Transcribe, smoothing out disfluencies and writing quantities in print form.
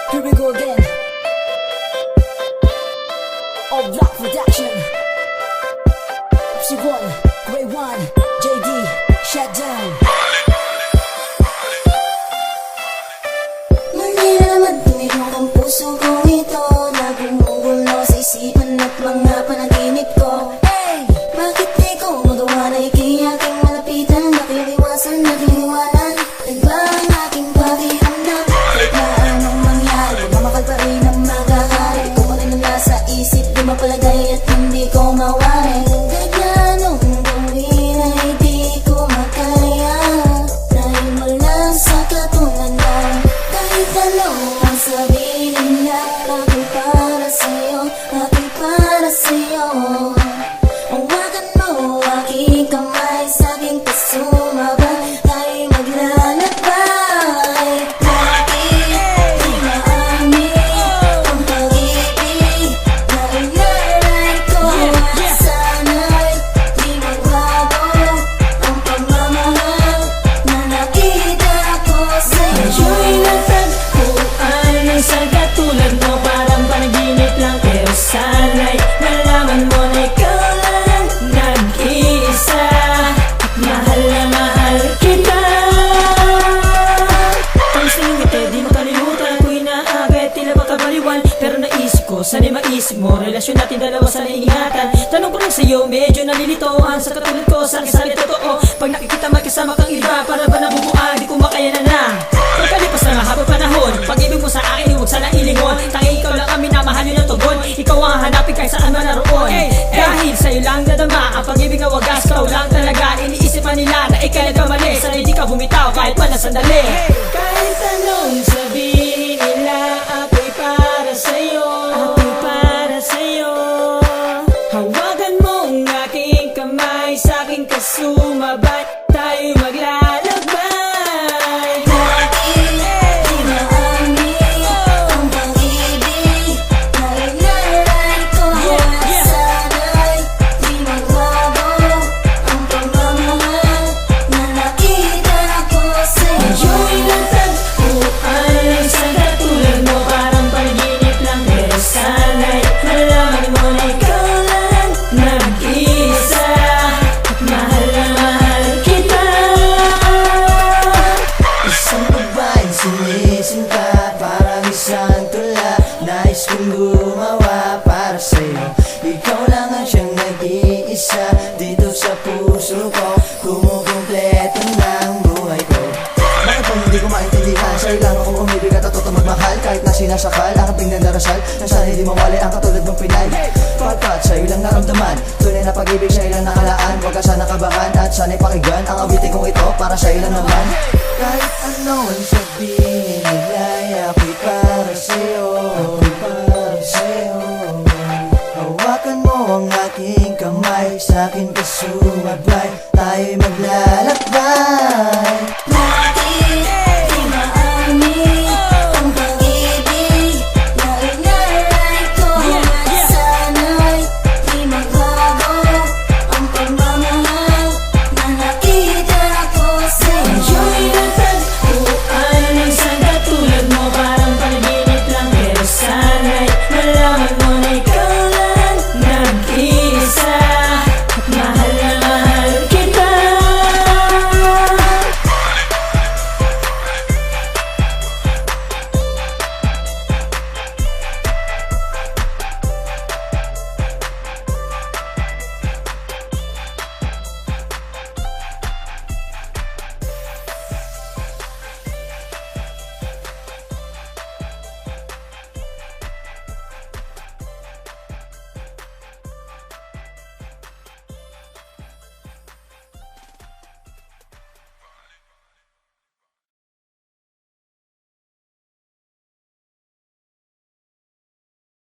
Here we go again. All Block Production. C1, Grey One, JD, Shutdown. Maniramat tumirong ang puso kong ito na gumugulo sa isipan at mga panaginip ko. Hey! Bakit di ko magawa na ikiyaking malapitan? Nakiliwasan, nakiliwanan. Nagba ang aking pakiramdam. Kahit na anong mangyari, mamakal pa rin ang magkakari. Ikaw pa rin ang nasa isip, di mapalagay at hindi ko mawari. Kahit na anong gawin ay di ko makaya. Dahil wala sa katunanan. Kahit ano ang sabihin nila, ako'y para sa'yo, ako'y para sa'yo. Hawakan mo aking kamay, sa'king kasumabay, tayo'y maglalakbay. Bakit di maamin ang pag-ibig na inaray ko? Sana'y di magbago ang pagmamahal na nakita ko sa'yo. Medyo'y natagpuan ng sagatulan mo, parang panaginip lang. Pero sana'y nalaman mo na ikaw lang nag-iisa, at mahal na mahal kita. Tamis na yung ngiti, di makalimutan ako'y naabet, tila ba kabaliwan. Pero naisip ko, sana'y maisip mo, relasyon natin dalawa sana'y ingatan. Tanong ko lang sa'yo, medyo nalilitoan sa katulad ko, sa kisali totoo. Pag nakikita magkasama kang iba, para ba nabubuan, di ko makayanan na. Pagkalipas na habang panahon, pag-ibig mo sa akin, huwag sana ilingon. Tanging ikaw lang ang minamahal yun ang tugon. Ikaw ang hanapin kahit saan man naroon. Dahil sa'yo lang nadama ang pag-ibig na wagas, ikaw lang talaga. Iniisip man nila na ikaw nagkamali, sana hindi ka bumitaw kahit man na sandali. Kahit anong sabihin nila, ako'y para sa'yo, ako'y para sa'yo. Hawakan mo ang aking kamay, sa'king kasumabay, tayo'y maglalakbay. Bakit di maamin ang pag-ibig na inaray ko? Sana'y di magbago ang pagmamahal na nakita ko sa'yo. Medyo'y natagpuan ng sagatulan mo, parang panaginip lang. Pero sana'y nalaman mo na ikaw lang nag-iisa, at mahal na mahal kita. Isang babaeng sinisinta, parang isang tula. Nais kong gumawa para sa'yo. Ikaw lang ang siyang nag-iisa dito sa puso ko. Kumukumpleto ng buhay ko. Bakit pa hindi ko maintindihan? Sa'yo lang ako umibig at totoo magmahal. Kahit na sinasakal, ang pinagdarasal na sana hindi mawali ang katulad ng Pinay. Pagkat sa'yo lang naramdaman, tunay na pag-ibig sa'yo lang nakalaan. Huwag ka sana kabahan at sana'y pakinggan ang awitin kong ito para sa'yo lang naman. Kahit ano ang sabihin nila, ako'y para sa'yo, ako'y para sa'yo. Hawakan mo ang aking kamay, sa'kin ka sumabay, tayo'y maglalakbay.